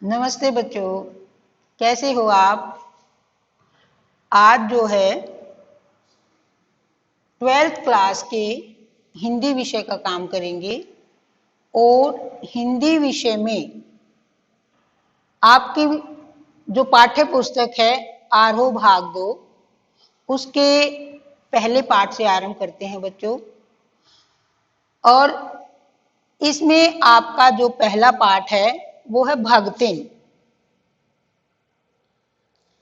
नमस्ते बच्चों, कैसे हो आप। आज जो है 12th क्लास के हिंदी विषय का काम करेंगे और हिंदी विषय में आपकी जो पाठ्य पुस्तक है आरोह भाग 2 उसके पहले पाठ से आरंभ करते हैं बच्चों। और इसमें आपका जो पहला पाठ है वो है भगतिन।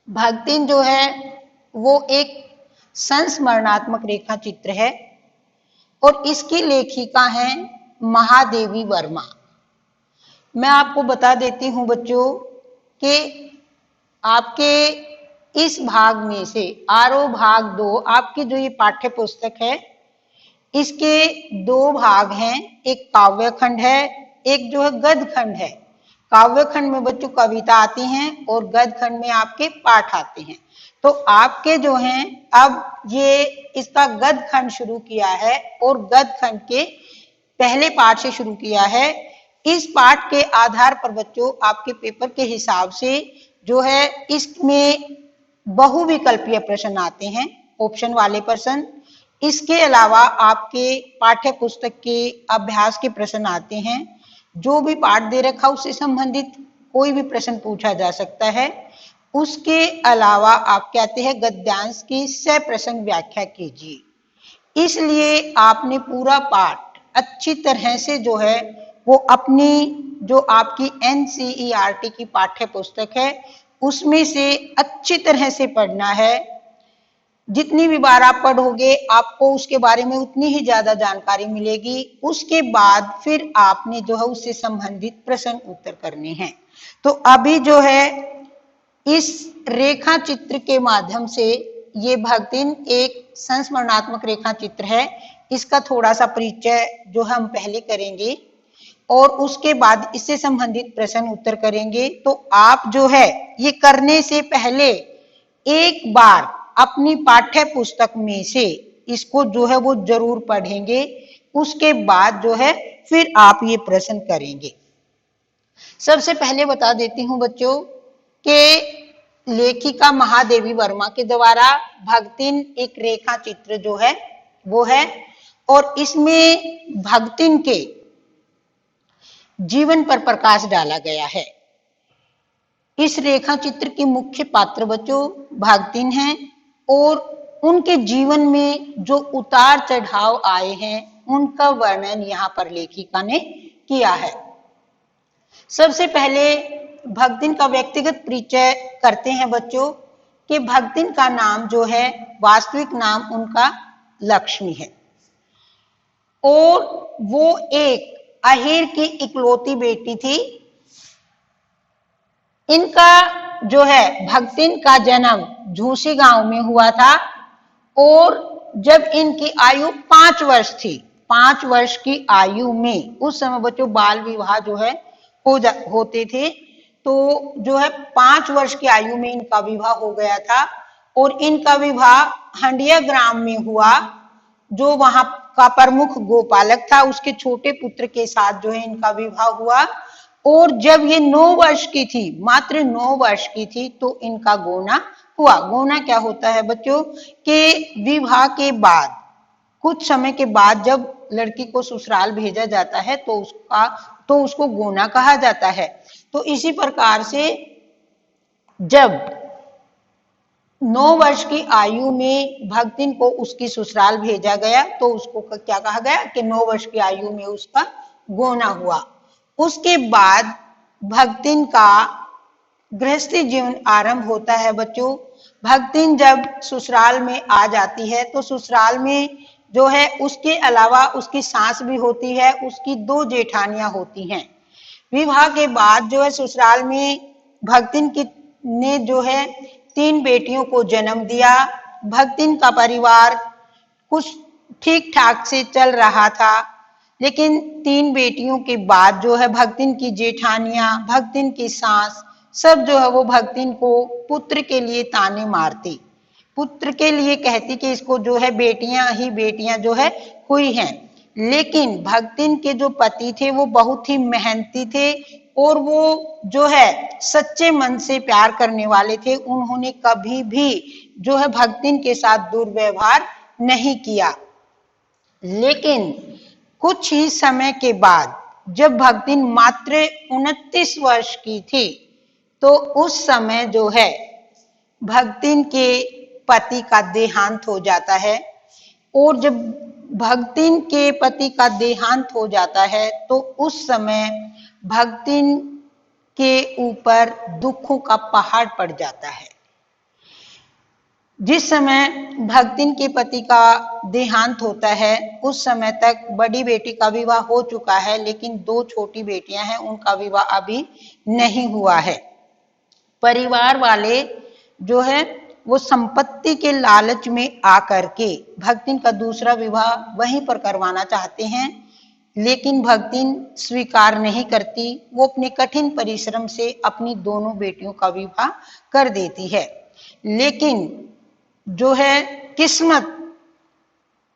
भगतिन जो है वो एक संस्मरणात्मक रेखा चित्र है और इसकी लेखिका है महादेवी वर्मा। मैं आपको बता देती हूं बच्चों कि आपके इस भाग में से आरोह भाग 2 आपकी जो ये पाठ्य पुस्तक है इसके 2 भाग हैं, एक काव्य खंड है, एक जो है गद्य खंड है। काव्य खंड में बच्चों कविता आती हैं और गद्य खंड में आपके पाठ आते हैं। तो आपके जो हैं अब ये इसका गद्य खंड शुरू किया है और गद्य खंड के पहले पाठ से शुरू किया है। इस पाठ के आधार पर बच्चों आपके पेपर के हिसाब से जो है इसमें बहुविकल्पीय प्रश्न आते हैं, ऑप्शन वाले प्रश्न। इसके अलावा आपके पाठ्य पुस्तक के अभ्यास के प्रश्न आते हैं। जो भी पाठ दे रखा उससे संबंधित कोई भी प्रश्न पूछा जा सकता है। उसके अलावा आप कहते हैं गद्यांश की सप्रसंग व्याख्या कीजिए। इसलिए आपने पूरा पाठ अच्छी तरह से जो है वो अपनी जो आपकी NCERT की पाठ्य पुस्तक है उसमें से अच्छी तरह से पढ़ना है। जितनी भी बार आप पढ़ोगे आपको उसके बारे में उतनी ही ज्यादा जानकारी मिलेगी। उसके बाद फिर आपने जो है उससे संबंधित प्रश्न उत्तर करने हैं। तो अभी जो है इस रेखा चित्र के माध्यम से ये भगतिन एक संस्मरणात्मक रेखा चित्र है, इसका थोड़ा सा परिचय जो हम पहले करेंगे और उसके बाद इससे संबंधित प्रश्न उत्तर करेंगे। तो आप जो है ये करने से पहले एक बार अपनी पाठ्य पुस्तक में से इसको जो है वो जरूर पढ़ेंगे। उसके बाद जो है फिर आप ये प्रश्न करेंगे। सबसे पहले बता देती हूं बच्चों कि लेखिका महादेवी वर्मा के द्वारा भगतिन एक रेखा चित्र जो है वो है और इसमें भगतिन के जीवन पर प्रकाश डाला गया है। इस रेखा चित्र के मुख्य पात्र बच्चों भगतिन हैं और उनके जीवन में जो उतार चढ़ाव आए हैं उनका वर्णन यहाँ पर लेखिका ने किया है। सबसे पहले भगतिन का व्यक्तिगत परिचय करते हैं बच्चों कि भगतिन का नाम जो है वास्तविक नाम उनका लक्ष्मी है और वो एक अहीर की इकलौती बेटी थी। इनका जो है भगतिन का जन्म झूसी गांव में हुआ था और जब इनकी आयु 5 वर्ष थी, 5 वर्ष की आयु में उस समय बच्चों बाल विवाह जो है होते थे। तो जो है 5 वर्ष की आयु में इनका विवाह हो गया था और इनका विवाह हंडिया ग्राम में हुआ। जो वहां का प्रमुख गोपालक था उसके छोटे पुत्र के साथ जो है इनका विवाह हुआ और जब ये 9 वर्ष की थी, मात्र 9 वर्ष की थी, तो इनका गोना हुआ। गोना क्या होता है बच्चों कि विवाह के बाद कुछ समय के बाद जब लड़की को ससुराल भेजा जाता है तो उसको गोना कहा जाता है। तो इसी प्रकार से जब 9 वर्ष की आयु में भगतिन को उसकी ससुराल भेजा गया तो उसको क्या कहा गया कि 9 वर्ष की आयु में उसका गोना हुआ। उसके बाद भगतिन का गृहस्थी जीवन आरंभ होता है बच्चों। भगतिन जब ससुराल में आ जाती है तो ससुराल में जो है उसके अलावा उसकी सास भी होती है, उसकी 2 जेठानियां होती हैं। विवाह के बाद जो है ससुराल में भगतिन ने जो है 3 बेटियों को जन्म दिया। भगतिन का परिवार कुछ ठीक ठाक से चल रहा था, लेकिन 3 बेटियों के बाद जो है भगतिन की जेठानियां, भगतिन की सास सब जो है वो भगतिन को पुत्र के लिए ताने मारती, पुत्र के लिए कहती कि इसको जो है बेटियां ही बेटियां जो है हुई हैं। लेकिन भक्तिन के जो पति थे वो बहुत ही मेहनती थे और वो जो है सच्चे मन से प्यार करने वाले थे। उन्होंने कभी भी जो है भक्तिन के साथ दुर्व्यवहार नहीं किया। लेकिन कुछ ही समय के बाद जब भक्तिन मात्र 29 वर्ष की थी तो उस समय जो है भक्तिन के पति का देहांत हो जाता है। और जब भक्तिन के पति का देहांत हो जाता है तो उस समय भक्तिन के ऊपर दुखों का पहाड़ पड़ जाता है। जिस समय भक्तिन के पति का देहांत होता है उस समय तक बड़ी बेटी का विवाह हो चुका है, लेकिन 2 छोटी बेटियां हैं, उनका विवाह अभी नहीं हुआ है। परिवार वाले जो है वो संपत्ति के लालच में आकर के भक्तिन का दूसरा विवाह वहीं पर करवाना चाहते हैं, लेकिन भक्तिन स्वीकार नहीं करती। वो अपने कठिन परिश्रम से अपनी दोनों बेटियों का विवाह कर देती है। लेकिन जो है किस्मत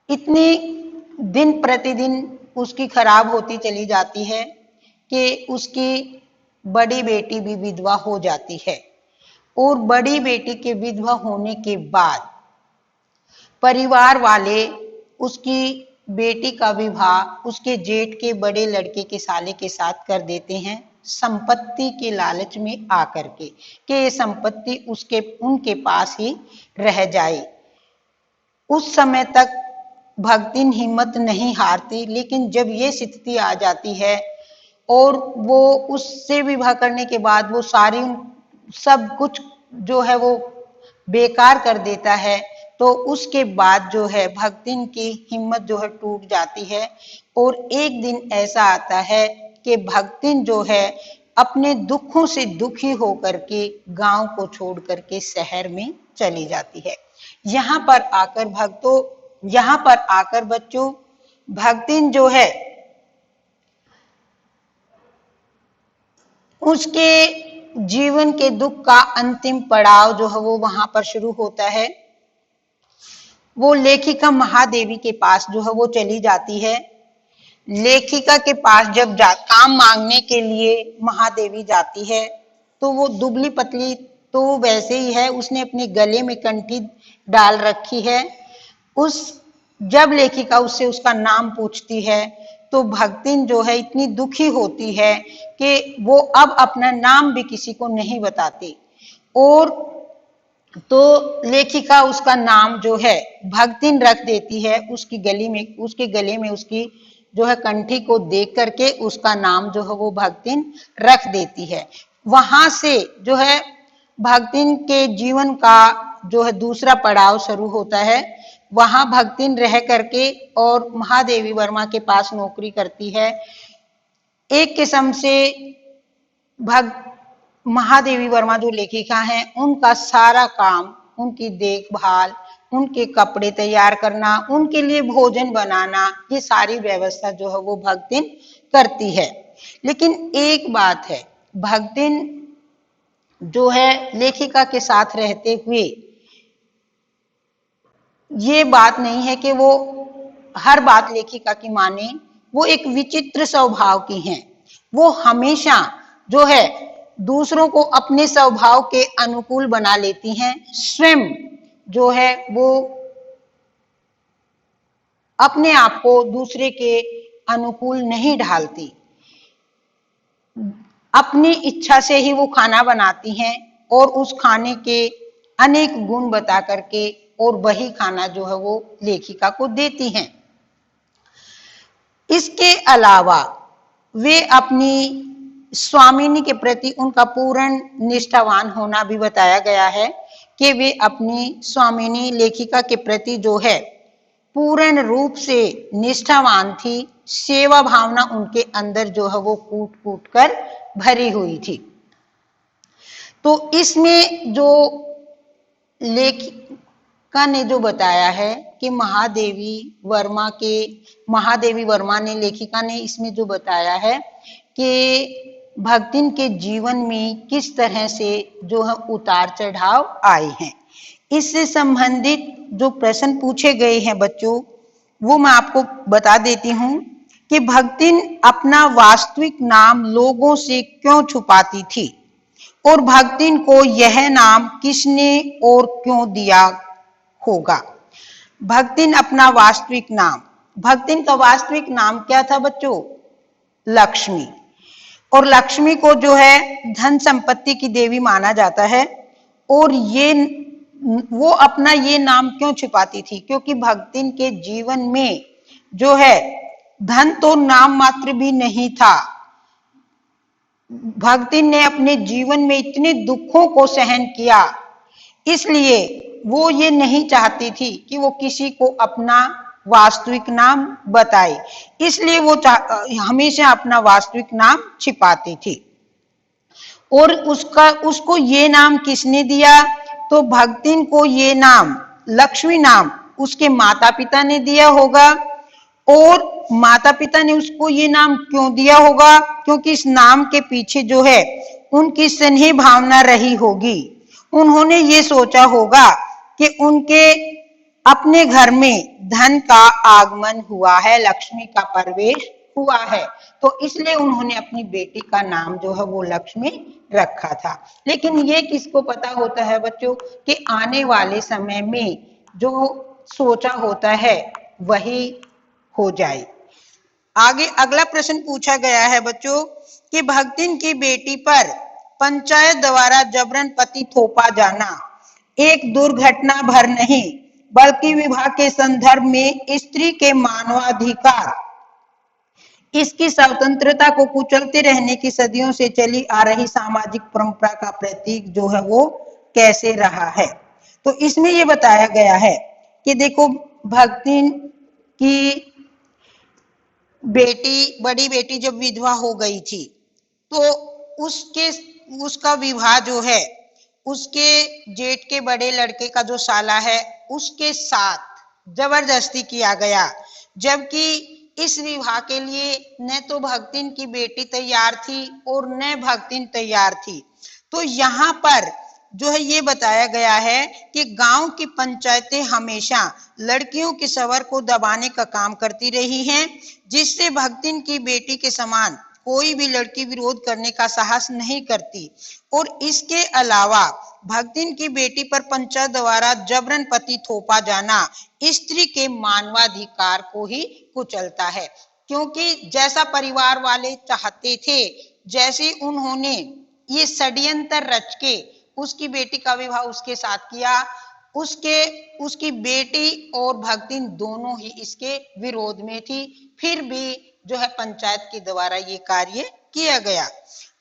इतनी दिन प्रतिदिन उसकी खराब होती चली जाती है कि उसकी बड़ी बेटी भी विधवा हो जाती है। और बड़ी बेटी के विधवा होने के बाद परिवार वाले उसकी बेटी का विवाह उसके जेठ के बड़े लड़के के साले के साथ कर देते हैं, संपत्ति के लालच में आकर के कि ये संपत्ति उनके पास ही रह जाए। उस समय तक भक्तिन हिम्मत नहीं हारती, लेकिन जब ये स्थिति आ जाती है और वो उससे विवाह करने के बाद वो सब कुछ जो है वो बेकार कर देता है, तो उसके बाद जो है भक्तिन की हिम्मत जो है टूट जाती है। और एक दिन ऐसा आता है कि भक्तिन जो है अपने दुखों से दुखी होकर के गांव को छोड़ करके शहर में चली जाती है। यहाँ पर आकर बच्चों भक्तिन जो है उसके जीवन के दुख का अंतिम पड़ाव जो है वो वहां पर शुरू होता है। वो लेखिका महादेवी के पास जो है वो चली जाती है। लेखिका के पास जब काम मांगने के लिए महादेवी जाती है तो वो दुबली पतली तो वैसे ही है, उसने अपने गले में कंठी डाल रखी है। जब लेखिका उससे उसका नाम पूछती है तो भक्तिन जो है इतनी दुखी होती है कि वो अब अपना नाम भी किसी को नहीं बताती। और तो लेखिका उसका नाम जो है भक्तिन रख देती है। उसके गले में उसकी जो है कंठी को देख करके उसका नाम जो है वो भक्तिन रख देती है। वहां से जो है भक्तिन के जीवन का जो है दूसरा पड़ाव शुरू होता है। वहां भक्तिन रह करके और महादेवी वर्मा के पास नौकरी करती है। एक किस्म से महादेवी वर्मा जो लेखिका हैं उनका सारा काम, उनकी देखभाल, उनके कपड़े तैयार करना, उनके लिए भोजन बनाना, ये सारी व्यवस्था जो है वो भक्तिन करती है। लेकिन एक बात है, भक्तिन जो है लेखिका के साथ रहते हुए ये बात नहीं है कि वो हर बात लेखिका की माने। वो एक विचित्र स्वभाव की हैं। वो हमेशा जो है दूसरों को अपने स्वभाव के अनुकूल बना लेती हैं। स्वयं जो है वो अपने आप को दूसरे के अनुकूल नहीं ढालती। अपनी इच्छा से ही वो खाना बनाती हैं और उस खाने के अनेक गुण बता करके और वही खाना जो है वो लेखिका को देती हैं। इसके अलावा वे अपनी स्वामिनी के प्रति उनका पूर्ण निष्ठावान होना भी बताया गया है कि वे अपनी स्वामिनी लेखिका के प्रति जो है पूर्ण रूप से निष्ठावान थी। सेवा भावना उनके अंदर जो है वो कूट कूट कर भरी हुई थी। तो इसमें जो लेखिका ने जो बताया है कि महादेवी वर्मा ने लेखिका ने इसमें जो बताया है कि भक्तिन के जीवन में किस तरह से जो है उतार चढ़ाव आए हैं। इससे संबंधित जो प्रश्न पूछे गए हैं बच्चों, वो मैं आपको बता देती हूँ कि भक्तिन अपना वास्तविक नाम लोगों से क्यों छुपाती थी और भक्तिन को यह नाम किसने और क्यों दिया होगा। भक्तिन अपना वास्तविक नाम, भक्तिन का वास्तविक नाम क्या था बच्चों? लक्ष्मी। और लक्ष्मी को जो है धन संपत्ति की देवी माना जाता है। और ये वो अपना ये नाम क्यों छिपाती थी? क्योंकि भक्तिन के जीवन में जो है धन तो नाम मात्र भी नहीं था। भक्तिन ने अपने जीवन में इतने दुखों को सहन किया, इसलिए वो ये नहीं चाहती थी कि वो किसी को अपना वास्तविक नाम बताए, इसलिए वो हमेशा अपना वास्तविक नाम छिपाती थी। और उसको ये नाम किसने दिया? तो भक्तिन को ये नाम, लक्ष्मी नाम, उसके माता पिता ने दिया होगा। और माता पिता ने उसको ये नाम क्यों दिया होगा? क्योंकि इस नाम के पीछे जो है उनकी स्नेह भावना रही होगी। उन्होंने ये सोचा होगा कि उनके अपने घर में धन का आगमन हुआ है, लक्ष्मी का प्रवेश हुआ है, तो इसलिए उन्होंने अपनी बेटी का नाम जो है वो लक्ष्मी रखा था। लेकिन ये किसको पता होता है बच्चों कि आने वाले समय में जो सोचा होता है वही हो जाए। आगे अगला प्रश्न पूछा गया है बच्चों कि भक्तिन की बेटी पर पंचायत द्वारा जबरन पति थोपा जाना एक दुर्घटना भर नहीं बल्कि विवाह के संदर्भ में स्त्री के मानवाधिकार, इसकी स्वतंत्रता को कुचलते रहने की सदियों से चली आ रही सामाजिक परंपरा का प्रतीक जो है वो कैसे रहा है। तो इसमें ये बताया गया है कि देखो भक्तिन की बेटी, बड़ी बेटी जब विधवा हो गई थी तो उसका विवाह जो है उसके जेठ के बड़े लड़के का जो साला है उसके साथ जबरदस्ती किया गया, जबकि इस विवाह के लिए न तो भक्तिन की बेटी तैयार थी और न भक्तिन तैयार थी। तो यहाँ पर जो है ये बताया गया है कि गांव की पंचायतें हमेशा लड़कियों के सवर को दबाने का काम करती रही हैं, जिससे भक्तिन की बेटी के समान कोई भी लड़की विरोध करने का साहस नहीं करती। और इसके अलावा भक्तिन की बेटी पर पंचायत द्वारा जबरन पति थोपा जाना स्त्री के मानवाधिकार को ही कुचलता है, क्योंकि जैसा परिवार वाले चाहते थे, जैसे उन्होंने ये षड्यंत्र रच के उसकी बेटी का विवाह उसके साथ किया, उसकी बेटी और भक्तिन दोनों ही इसके विरोध में थी, फिर भी जो है पंचायत के द्वारा ये कार्य किया गया।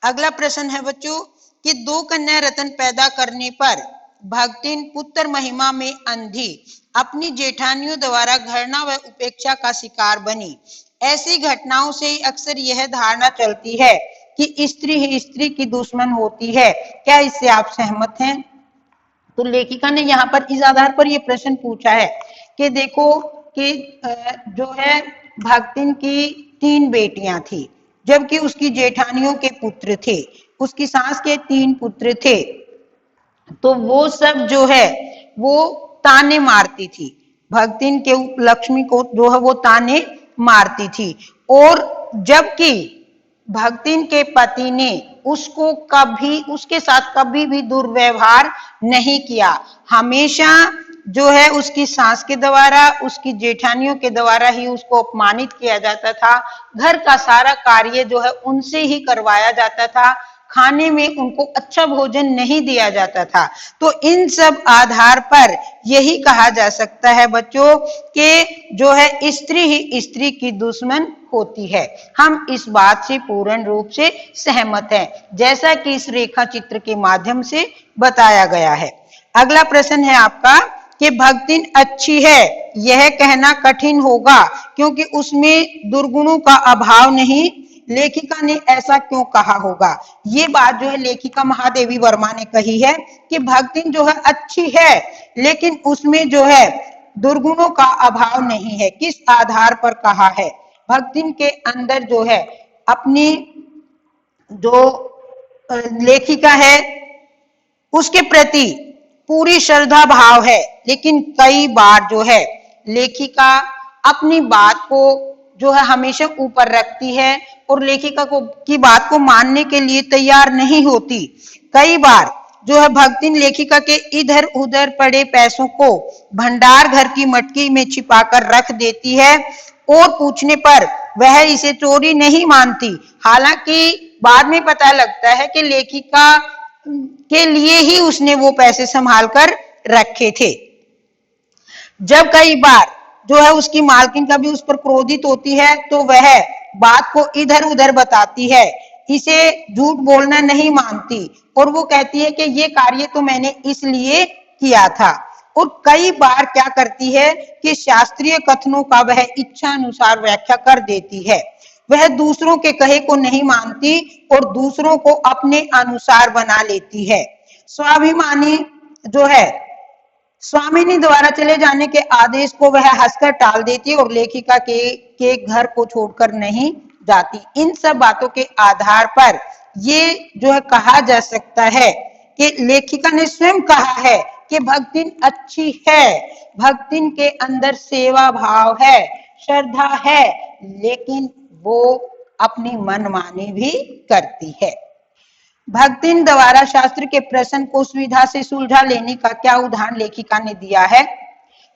अगला प्रश्न है बच्चों कि 2 कन्या रत्न पैदा करने पर भक्तिन पुत्र महिमा में अंधी अपनी जेठानियों द्वारा घृणा व उपेक्षा का शिकार बनी। ऐसी घटनाओं से ही अक्सर यह धारणा चलती है कि स्त्री ही स्त्री की दुश्मन होती है। क्या इससे आप सहमत हैं? तो लेखिका ने यहाँ पर इस आधार पर यह प्रश्न पूछा है कि देखो कि जो है भक्तिन की 3 बेटियां थी, जबकि उसकी जेठानियों के पुत्र थे, उसकी सास के 3 पुत्र थे, तो वो सब जो है वो ताने मारती थी, भक्तिन के लक्ष्मी को जो है वो ताने मारती थी। और जबकि भक्तिन के पति ने उसके साथ कभी भी दुर्व्यवहार नहीं किया, हमेशा जो है उसकी सास के द्वारा, उसकी जेठानियों के द्वारा ही उसको अपमानित किया जाता था, घर का सारा कार्य जो है उनसे ही करवाया जाता था, खाने में उनको अच्छा भोजन नहीं दिया जाता था। तो इन सब आधार पर यही कहा जा सकता है बच्चों कि जो है स्त्री ही स्त्री की दुश्मन होती है। हम इस बात से पूर्ण रूप से सहमत हैं, जैसा कि इस रेखा चित्र के माध्यम से बताया गया है। अगला प्रश्न है आपका कि भक्तिन अच्छी है यह कहना कठिन होगा क्योंकि उसमें दुर्गुणों का अभाव नहीं, लेखिका ने ऐसा क्यों कहा होगा? ये बात जो है लेखिका महादेवी वर्मा ने कही है कि भक्तिन जो है अच्छी है लेकिन उसमें जो है दुर्गुणों का अभाव नहीं है। किस आधार पर कहा है? भक्तिन के अंदर जो है अपनी जो लेखिका है उसके प्रति पूरी श्रद्धा भाव है, लेकिन कई बार जो है लेखिका अपनी बात को जो है हमेशा ऊपर रखती है और लेखिका को की बात को मानने के लिए तैयार नहीं होती। कई बार जो है भक्तिन लेखिका के इधर उधर पड़े पैसों को भंडार घर की मटकी में छिपाकर रख देती है और पूछने पर वह इसे चोरी नहीं मानती। हालांकि बाद में पता लगता है कि लेखिका के लिए ही उसने वो पैसे संभाल कर रखे थे। जब कई बार जो है उसकी मालकिन कभी उस पर क्रोधित होती है तो वह बात को इधर उधर बताती है, इसे झूठ बोलना नहीं मानती और वो कहती है कि ये कार्य तो मैंने इसलिए किया था। और कई बार क्या करती है कि शास्त्रीय कथनों का वह इच्छा अनुसार व्याख्या कर देती है। वह दूसरों के कहे को नहीं मानती और दूसरों को अपने अनुसार बना लेती है। स्वाभिमानी जो है स्वामिनी द्वारा चले जाने के आदेश को वह हंसकर टाल देती है और लेखिका के घर को छोड़कर नहीं जाती। इन सब बातों के आधार पर ये जो है कहा जा सकता है कि लेखिका ने स्वयं कहा है कि भक्तिन अच्छी है, भक्तिन के अंदर सेवा भाव है, श्रद्धा है, लेकिन वो अपनी मनमानी भी करती है। भक्तिन द्वारा शास्त्र के प्रश्न को सुविधा से सुलझा लेने का क्या उदाहरण लेखिका ने दिया है।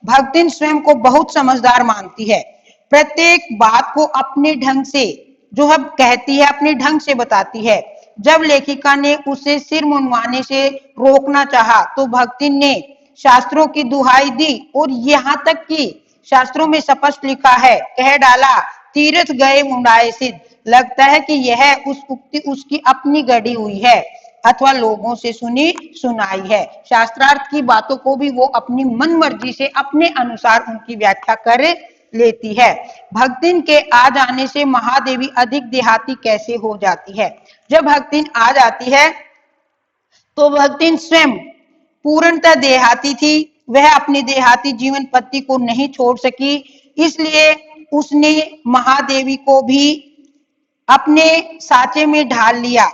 भक्तिन स्वयं को बहुत समझदार मानती है, प्रत्येक बात को अपने ढंग से जो है कहती है, अपने ढंग से बताती है। जब लेखिका ने उसे सिर मुंडवाने से रोकना चाहा तो भक्तिन ने शास्त्रों की दुहाई दी और यहाँ तक कि शास्त्रों में स्पष्ट लिखा है, कह डाला तीर्थ गए मुंडाए सिद्ध। लगता है कि यह उस उक्ति उसकी अपनी गढ़ी हुई है अथवा लोगों से सुनी सुनाई है। शास्त्रार्थ की बातों को भी वो अपनी मन मर्जी से अपने अनुसार उनकी व्याख्या कर लेती है। भक्तिन के आ जाने से महादेवी अधिक देहाती कैसे हो जाती है। जब भक्तिन आ जाती है तो भक्तिन स्वयं पूर्णतः देहाती थी। वह अपने देहाती जीवन पत्ति को नहीं छोड़ सकी, इसलिए उसने महादेवी को भी अपने साचे में ढाल लिया।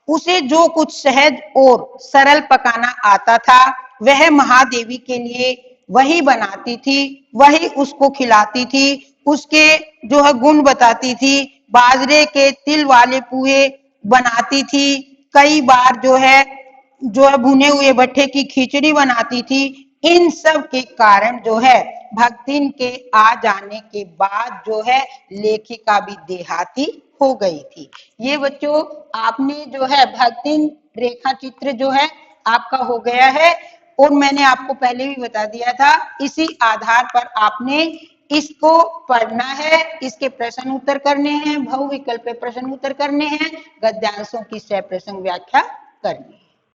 उसे जो कुछ सहज और सरल पकाना आता था वह महादेवी के लिए वही बनाती थी, वही उसको खिलाती थी, उसके जो है गुण बताती थी। बाजरे के तिल वाले पूहे बनाती थी, कई बार जो है भुने हुए भट्टे की खिचड़ी बनाती थी। इन सब के कारण जो है भक्तिन के आ जाने के बाद जो है लेखिका भी देहाती हो गई थी। ये बच्चों आपने जो है भक्तिन रेखा चित्र जो है आपका हो गया है और मैंने आपको पहले भी बता दिया था। इसी आधार पर आपने इसको पढ़ना है, इसके प्रश्न उत्तर करने हैं, बहुविकल्प प्रश्न उत्तर करने हैं, गद्यांशों की सह प्रसंग व्याख्या करनी है।